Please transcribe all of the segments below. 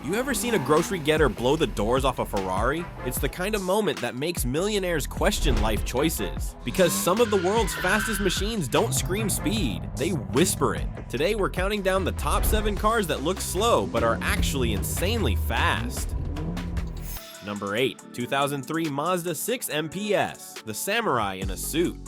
You ever seen a grocery getter blow the doors off a Ferrari? It's the kind of moment that makes millionaires question life choices. Because some of the world's fastest machines don't scream speed, they whisper it. Today we're counting down the top 7 cars that look slow but are actually insanely fast. Number 8. 2003 Mazda 6 MPS, the samurai in a suit.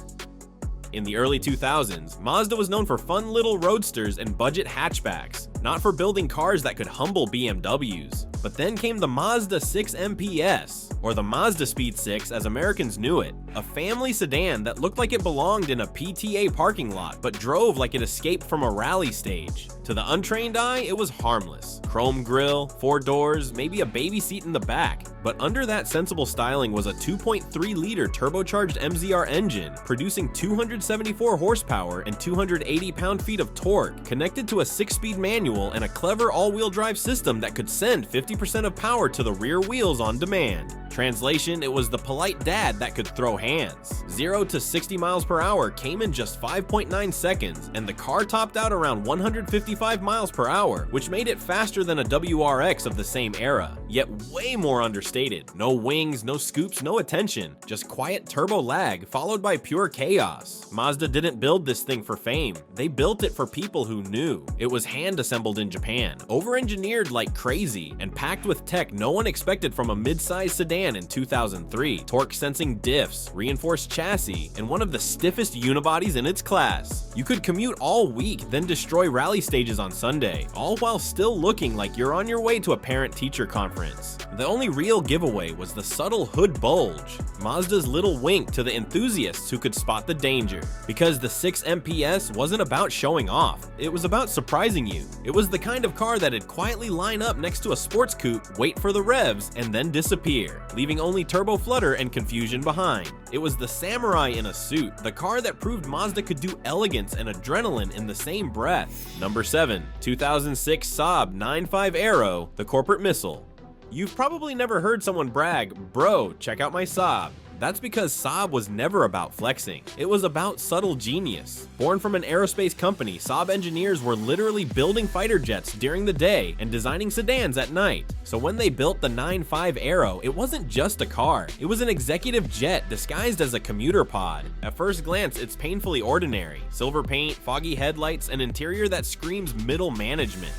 In the early 2000s, Mazda was known for fun little roadsters and budget hatchbacks, not for building cars that could humble BMWs. But then came the Mazda 6 MPS, or the Mazda Speed 6 as Americans knew it, a family sedan that looked like it belonged in a PTA parking lot but drove like it escaped from a rally stage. To the untrained eye, it was harmless. Chrome grille, 4 doors, maybe a baby seat in the back. But under that sensible styling was a 2.3-liter turbocharged MZR engine, producing 274 horsepower and 280 pound-feet of torque, connected to a 6-speed manual and a clever all-wheel drive system that could send 50% of power to the rear wheels on demand. Translation, it was the polite dad that could throw hands. 0 to 60 miles per hour came in just 5.9 seconds, and the car topped out around 155 miles per hour, which made it faster than a WRX of the same era, yet way more understated. No wings, no scoops, no attention, just quiet turbo lag followed by pure chaos. Mazda didn't build this thing for fame, they built it for people who knew. It was hand-assembled in Japan, over-engineered like crazy, and packed with tech no one expected from a mid-sized sedan in 2003. Torque-sensing diffs, reinforced chassis, and one of the stiffest unibodies in its class. You could commute all week, then destroy rally stages on Sunday, all while still looking like you're on your way to a parent-teacher conference. The only real giveaway was the subtle hood bulge, Mazda's little wink to the enthusiasts who could spot the danger. Because the 6 MPS wasn't about showing off, it was about surprising you. It was the kind of car that'd quietly line up next to a sports coupe, wait for the revs, and then disappear, leaving only turbo flutter and confusion behind. It was the samurai in a suit, the car that proved Mazda could do elegance and adrenaline in the same breath. Number 7. 2006 Saab 9.5 Aero, the corporate missile. You've probably never heard someone brag, "Bro, check out my Saab." That's because Saab was never about flexing. It was about subtle genius. Born from an aerospace company, Saab engineers were literally building fighter jets during the day and designing sedans at night. So when they built the 9.5 Aero, it wasn't just a car. It was an executive jet disguised as a commuter pod. At first glance, it's painfully ordinary. Silver paint, foggy headlights, an interior that screams middle management.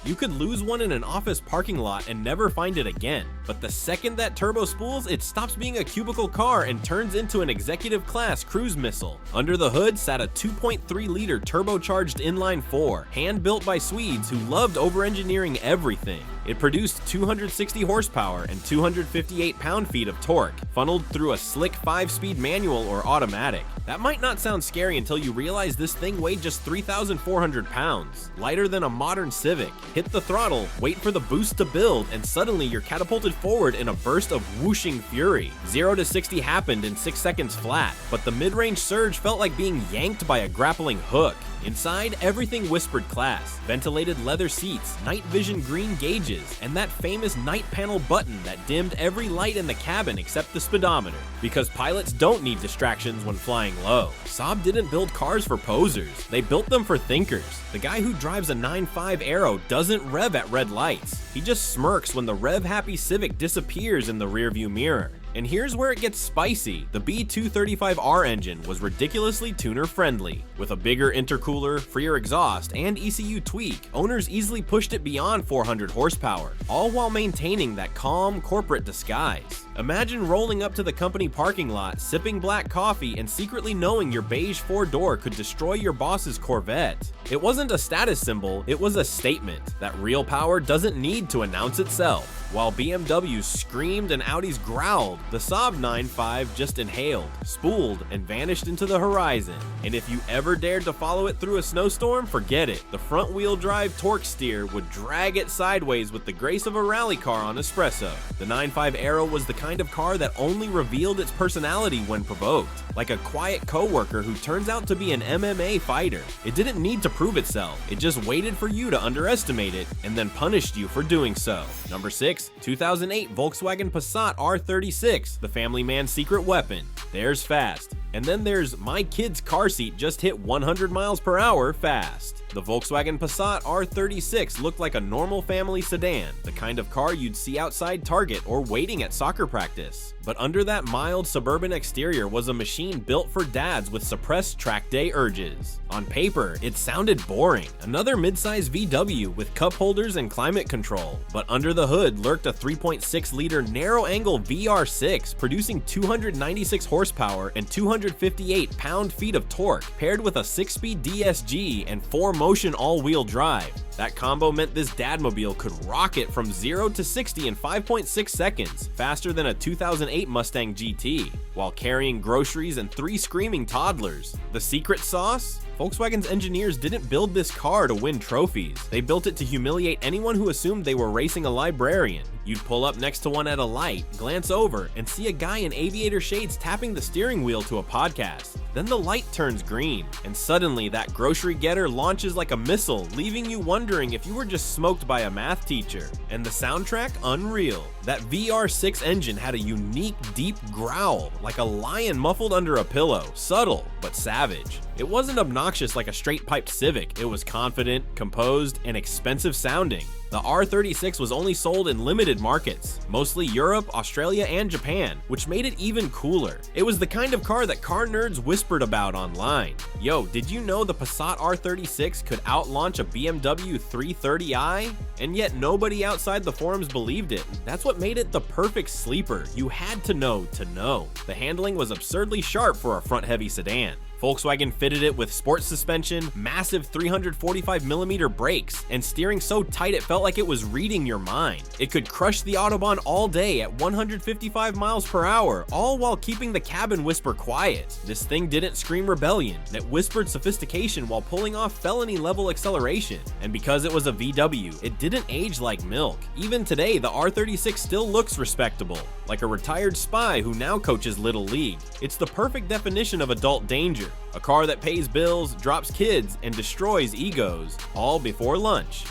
You could lose one in an office parking lot and never find it again. But the second that turbo spools, it stops being a cubicle car and turns into an executive class cruise missile. Under the hood sat a 2.3-liter turbocharged inline-4, hand-built by Swedes who loved over-engineering everything. It produced 260 horsepower and 258 pound-feet of torque, funneled through a slick 5-speed manual or automatic. That might not sound scary until you realize this thing weighed just 3,400 pounds, lighter than a modern Civic. Hit the throttle, wait for the boost to build, and suddenly you're catapulted forward in a burst of whooshing fury. 0 to 60 happened in 6 seconds flat, but the mid-range surge felt like being yanked by a grappling hook. Inside, everything whispered class. Ventilated leather seats, night vision green gauges, and that famous night panel button that dimmed every light in the cabin except the speedometer. Because pilots don't need distractions when flying low. Saab didn't build cars for posers, they built them for thinkers. The guy who drives a 9.5 Aero doesn't rev at red lights. He just smirks when the rev-happy Civic disappears in the rearview mirror. And here's where it gets spicy. The B235R engine was ridiculously tuner-friendly. With a bigger intercooler, freer exhaust, and ECU tweak, owners easily pushed it beyond 400 horsepower, all while maintaining that calm corporate disguise. Imagine rolling up to the company parking lot, sipping black coffee, and secretly knowing your beige 4-door could destroy your boss's Corvette. It wasn't a status symbol, it was a statement that real power doesn't need to announce itself. While BMWs screamed and Audis growled, the Saab 9.5 just inhaled, spooled, and vanished into the horizon. And if you ever dared to follow it through a snowstorm, forget it. The front-wheel drive torque steer would drag it sideways with the grace of a rally car on espresso. The 9.5 Aero was the kind of car that only revealed its personality when provoked, like a quiet coworker who turns out to be an MMA fighter. It didn't need to prove itself, it just waited for you to underestimate it and then punished you for doing so. Number 6. 2008 Volkswagen Passat R36, the family man's secret weapon. There's fast. And then there's my kid's car seat just hit 100 miles per hour fast. The Volkswagen Passat R36 looked like a normal family sedan, the kind of car you'd see outside Target or waiting at soccer practice. But under that mild suburban exterior was a machine built for dads with suppressed track day urges. On paper, it sounded boring, another midsize VW with cup holders and climate control. But under the hood lurked a 3.6-liter narrow-angle VR6 producing 296 horsepower and 258 pound-feet of torque, paired with a 6-speed DSG and 4-motion all-wheel drive. That combo meant this dadmobile could rocket from 0 to 60 in 5.6 seconds, faster than a 2008 Mustang GT, while carrying groceries and 3 screaming toddlers. The secret sauce? Volkswagen's engineers didn't build this car to win trophies. They built it to humiliate anyone who assumed they were racing a librarian. You'd pull up next to one at a light, glance over, and see a guy in aviator shades tapping the steering wheel to a podcast. Then the light turns green, and suddenly that grocery getter launches like a missile, leaving you wondering if you were just smoked by a math teacher. And the soundtrack? Unreal. That VR6 engine had a unique, deep growl, like a lion muffled under a pillow, subtle, but savage. It wasn't obnoxious like a straight-piped Civic, it was confident, composed, and expensive sounding. The R36 was only sold in limited markets, mostly Europe, Australia, and Japan, which made it even cooler. It was the kind of car that car nerds whispered about online. Yo, did you know the Passat R36 could outlaunch a BMW 330i? And yet nobody outside the forums believed it. That's what made it the perfect sleeper. You had to know to know. The handling was absurdly sharp for a front-heavy sedan. Volkswagen fitted it with sports suspension, massive 345mm brakes, and steering so tight it felt like it was reading your mind. It could crush the Autobahn all day at 155 miles per hour, all while keeping the cabin whisper quiet. This thing didn't scream rebellion, it whispered sophistication while pulling off felony-level acceleration. And because it was a VW, it didn't age like milk. Even today, the R36 still looks respectable, like a retired spy who now coaches Little League. It's the perfect definition of adult danger. A car that pays bills, drops kids, and destroys egos, all before lunch.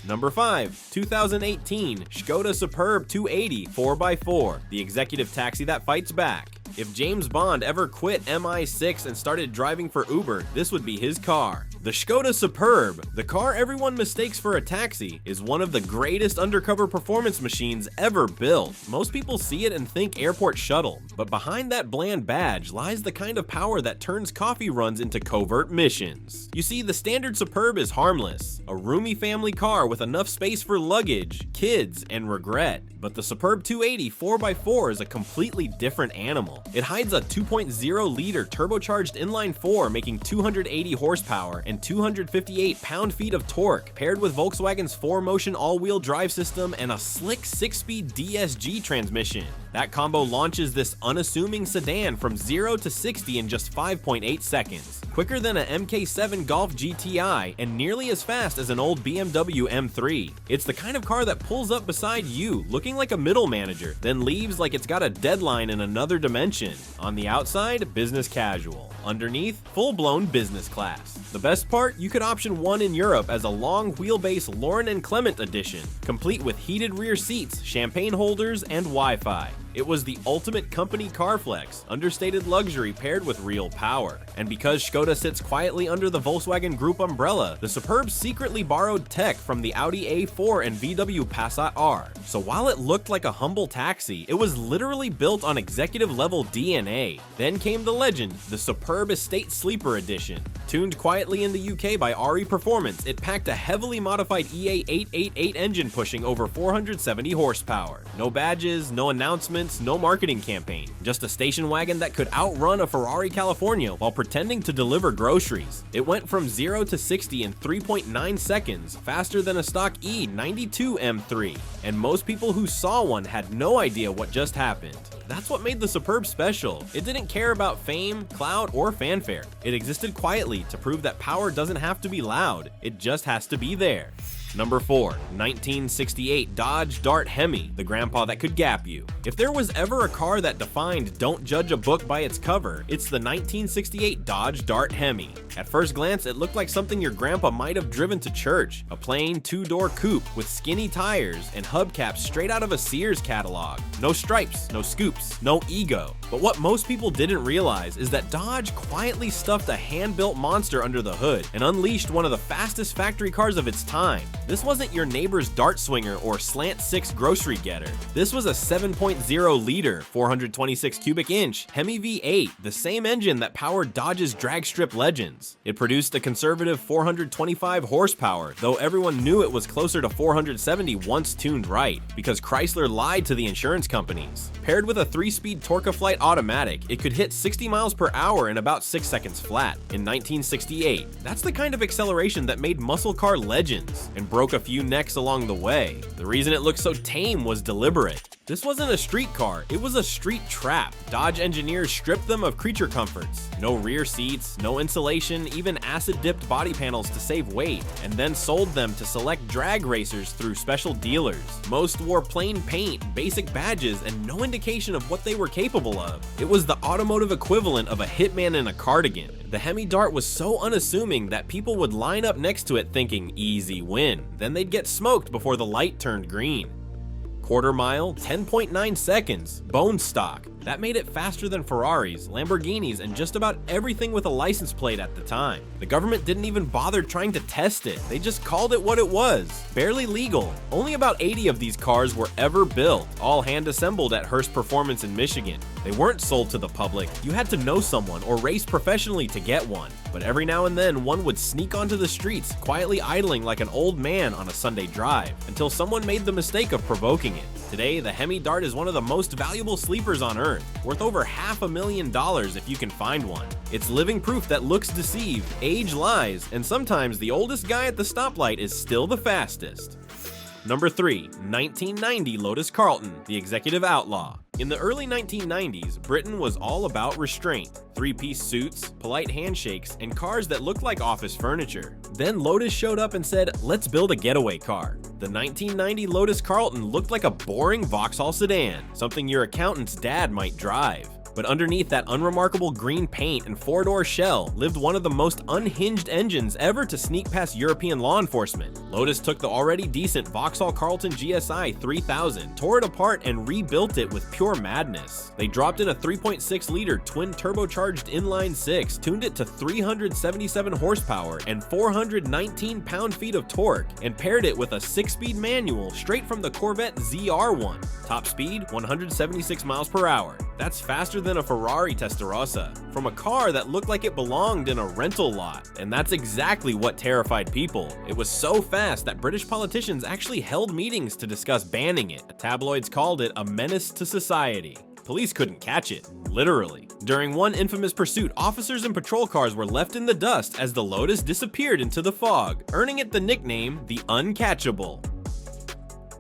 Number 5, 2018 Skoda Superb 280 4x4, the executive taxi that fights back. If James Bond ever quit MI6 and started driving for Uber, this would be his car. The Skoda Superb, the car everyone mistakes for a taxi, is one of the greatest undercover performance machines ever built. Most people see it and think airport shuttle, but behind that bland badge lies the kind of power that turns coffee runs into covert missions. You see, the standard Superb is harmless, a roomy family car with enough space for luggage, kids, and regret. But the Superb 280 4x4 is a completely different animal. It hides a 2.0-liter turbocharged inline-4 making 280 horsepower and 258 pound-feet of torque, paired with Volkswagen's 4-motion all-wheel drive system and a slick 6-speed DSG transmission. That combo launches this unassuming sedan from 0 to 60 in just 5.8 seconds, quicker than an MK7 Golf GTI and nearly as fast as an old BMW M3. It's the kind of car that pulls up beside you, looking like a middle manager, then leaves like it's got a deadline in another dimension. On the outside, business casual. Underneath, full-blown business class. The best part? You could option one in Europe as a long wheelbase Lauren and Clement edition, complete with heated rear seats, champagne holders, and Wi-Fi. It was the ultimate company car flex, understated luxury paired with real power. And because Skoda sits quietly under the Volkswagen Group umbrella, the Superb secretly borrowed tech from the Audi A4 and VW Passat R. So while it looked like a humble taxi, it was literally built on executive-level DNA. Then came the legend, the Superb Estate Sleeper Edition. Tuned quietly in the UK by RE Performance, it packed a heavily modified EA888 engine pushing over 470 horsepower. No badges, no announcements, no marketing campaign, just a station wagon that could outrun a Ferrari California while pretending to deliver groceries. It went from 0 to 60 in 3.9 seconds, faster than a stock E92 M3, and most people who saw one had no idea what just happened. That's what made the Superb special. It didn't care about fame, clout, or fanfare. It existed quietly to prove that power doesn't have to be loud, it just has to be there. Number 4. 1968 Dodge Dart Hemi, the grandpa that could gap you. If there was ever a car that defined "don't judge a book by its cover," it's the 1968 Dodge Dart Hemi. At first glance, it looked like something your grandpa might have driven to church. A plain two-door coupe with skinny tires and hubcaps straight out of a Sears catalog. No stripes, no scoops, no ego. But what most people didn't realize is that Dodge quietly stuffed a hand-built monster under the hood and unleashed one of the fastest factory cars of its time. This wasn't your neighbor's dart swinger or slant 6 grocery getter. This was a 7.0-liter, 426 cubic inch Hemi V8, the same engine that powered Dodge's drag strip legends. It produced a conservative 425 horsepower, though everyone knew it was closer to 470 once tuned right, because Chrysler lied to the insurance companies. Paired with a 3-speed Torque-A-Flight automatic, it could hit 60 miles per hour in about 6 seconds flat. In 1968, that's the kind of acceleration that made muscle car legends, and broke a few necks along the way. The reason it looked so tame was deliberate. This wasn't a street car, it was a street trap. Dodge engineers stripped them of creature comforts. No rear seats, no insulation, even acid-dipped body panels to save weight, and then sold them to select drag racers through special dealers. Most wore plain paint, basic badges, and no indication of what they were capable of. It was the automotive equivalent of a hitman in a cardigan. The Hemi Dart was so unassuming that people would line up next to it thinking easy win. Then they'd get smoked before the light turned green. Quarter mile, 10.9 seconds, bone stock. That made it faster than Ferraris, Lamborghinis, and just about everything with a license plate at the time. The government didn't even bother trying to test it, they just called it what it was, barely legal. Only about 80 of these cars were ever built, all hand-assembled at Hearst Performance in Michigan. They weren't sold to the public, you had to know someone or race professionally to get one. But every now and then, one would sneak onto the streets, quietly idling like an old man on a Sunday drive, until someone made the mistake of provoking it. Today, the Hemi Dart is one of the most valuable sleepers on Earth, worth over $500,000 if you can find one. It's living proof that looks deceive, age lies, and sometimes the oldest guy at the stoplight is still the fastest. Number 3. 1990 Lotus Carlton, the executive outlaw. In the early 1990s, Britain was all about restraint. 3-piece suits, polite handshakes, and cars that looked like office furniture. Then Lotus showed up and said, let's build a getaway car. The 1990 Lotus Carlton looked like a boring Vauxhall sedan, something your accountant's dad might drive. But underneath that unremarkable green paint and 4-door shell lived one of the most unhinged engines ever to sneak past European law enforcement. Lotus took the already decent Vauxhall Carlton GSI 3000, tore it apart, and rebuilt it with pure madness. They dropped in a 3.6-liter twin turbocharged inline-6, tuned it to 377 horsepower and 419 pound-feet of torque, and paired it with a 6-speed manual straight from the Corvette ZR1. Top speed, 176 miles per hour. That's faster than a Ferrari Testarossa, from a car that looked like it belonged in a rental lot. And that's exactly what terrified people. It was so fast that British politicians actually held meetings to discuss banning it. Tabloids called it a menace to society. Police couldn't catch it, literally. During one infamous pursuit, officers and patrol cars were left in the dust as the Lotus disappeared into the fog, earning it the nickname the Uncatchable.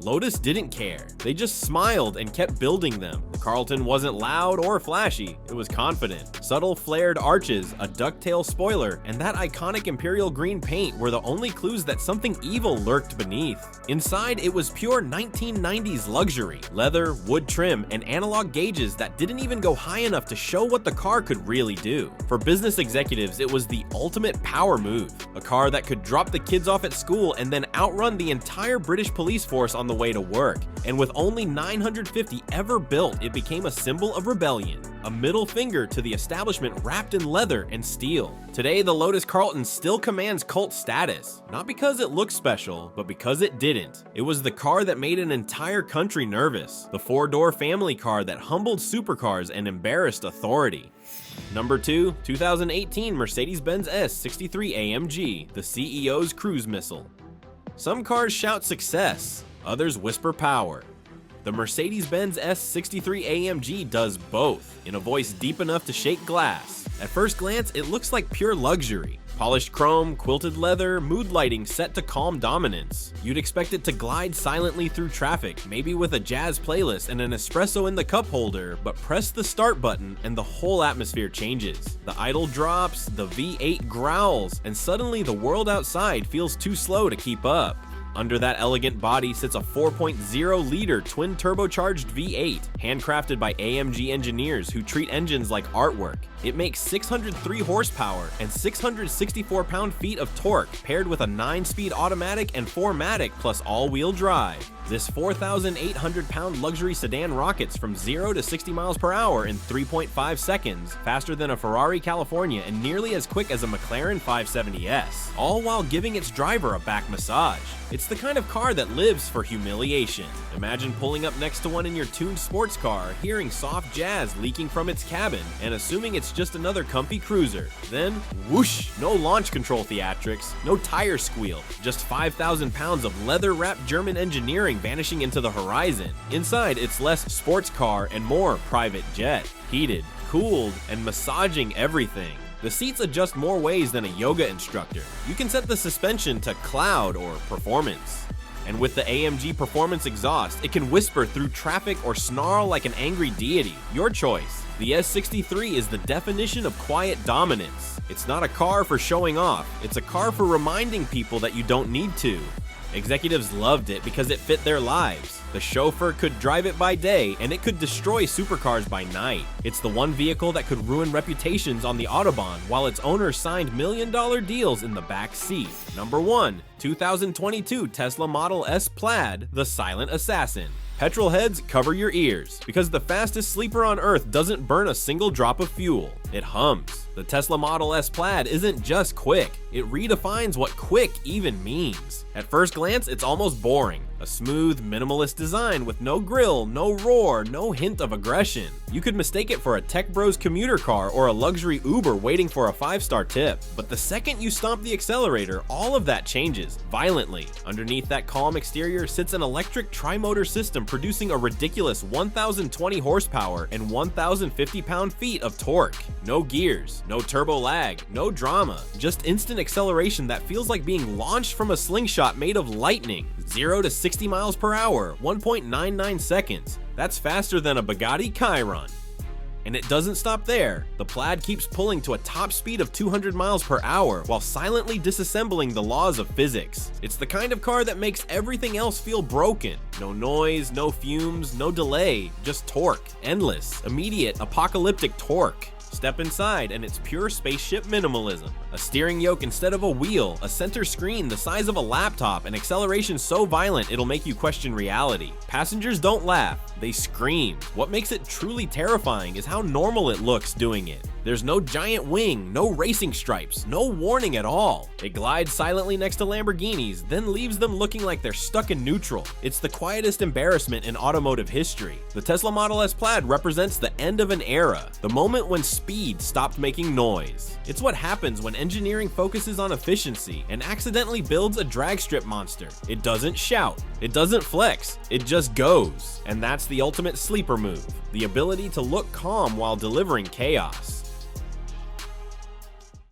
Lotus didn't care. They just smiled and kept building them. The Carlton wasn't loud or flashy, it was confident. Subtle flared arches, a ducktail spoiler, and that iconic imperial green paint were the only clues that something evil lurked beneath. Inside, it was pure 1990s luxury. Leather, wood trim, and analog gauges that didn't even go high enough to show what the car could really do. For business executives, it was the ultimate power move. A car that could drop the kids off at school and then outrun the entire British police force on the way to work. And with only 950 ever built, it became a symbol of rebellion, a middle finger to the establishment wrapped in leather and steel. Today, the Lotus Carlton still commands cult status, not because it looked special, but because it didn't. It was the car that made an entire country nervous, the 4-door family car that humbled supercars and embarrassed authority. Number 2, 2018 Mercedes-Benz S63 AMG, the CEO's cruise missile. Some cars shout success, others whisper power. The Mercedes-Benz S63 AMG does both, in a voice deep enough to shake glass. At first glance, it looks like pure luxury. Polished chrome, quilted leather, mood lighting set to calm dominance. You'd expect it to glide silently through traffic, maybe with a jazz playlist and an espresso in the cup holder, but press the start button and the whole atmosphere changes. The idle drops, the V8 growls, and suddenly the world outside feels too slow to keep up. Under that elegant body sits a 4.0-liter twin-turbocharged V8, handcrafted by AMG engineers who treat engines like artwork. It makes 603 horsepower and 664 pound-feet of torque, paired with a 9-speed automatic and 4MATIC plus all-wheel drive. This 4,800-pound luxury sedan rockets from 0 to 60 miles per hour in 3.5 seconds, faster than a Ferrari California and nearly as quick as a McLaren 570S, all while giving its driver a back massage. It's the kind of car that lives for humiliation. Imagine pulling up next to one in your tuned sports car, hearing soft jazz leaking from its cabin, and assuming it's just another comfy cruiser. Then, whoosh! No launch control theatrics, no tire squeal, just 5,000 pounds of leather-wrapped German engineering vanishing into the horizon. Inside, it's less sports car and more private jet. Heated, cooled, and massaging everything. The seats adjust more ways than a yoga instructor. You can set the suspension to cloud or performance. And with the AMG Performance exhaust, it can whisper through traffic or snarl like an angry deity. Your choice. The S63 is the definition of quiet dominance. It's not a car for showing off, it's a car for reminding people that you don't need to. Executives loved it because it fit their lives. The chauffeur could drive it by day, and it could destroy supercars by night. It's the one vehicle that could ruin reputations on the Autobahn, while its owner signed million-dollar deals in the back seat. Number 1. 2022 Tesla Model S Plaid, the silent assassin. Petrol heads, cover your ears, because the fastest sleeper on Earth doesn't burn a single drop of fuel. It hums. The Tesla Model S Plaid isn't just quick, it redefines what quick even means. At first glance, it's almost boring. A smooth, minimalist design with no grille, no roar, no hint of aggression. You could mistake it for a tech bros commuter car or a luxury Uber waiting for a 5-star tip. But the second you stomp the accelerator, all of that changes, violently. Underneath that calm exterior sits an electric tri-motor system producing a ridiculous 1,020 horsepower and 1,050 pound-feet of torque. No gears, no turbo lag, no drama, just instant acceleration that feels like being launched from a slingshot made of lightning. 0 to 60 miles per hour, 1.99 seconds. That's faster than a Bugatti Chiron. And it doesn't stop there. The Plaid keeps pulling to a top speed of 200 miles per hour while silently disassembling the laws of physics. It's the kind of car that makes everything else feel broken. No noise, no fumes, no delay, just torque. Endless, immediate, apocalyptic torque. Step inside and it's pure spaceship minimalism. A steering yoke instead of a wheel, a center screen the size of a laptop, and acceleration so violent it'll make you question reality. Passengers don't laugh, they scream. What makes it truly terrifying is how normal it looks doing it. There's no giant wing, no racing stripes, no warning at all. It glides silently next to Lamborghinis, then leaves them looking like they're stuck in neutral. It's the quietest embarrassment in automotive history. The Tesla Model S Plaid represents the end of an era, the moment when speed stopped making noise. It's what happens when engineering focuses on efficiency and accidentally builds a drag strip monster. It doesn't shout, it doesn't flex, it just goes. And that's the ultimate sleeper move, the ability to look calm while delivering chaos.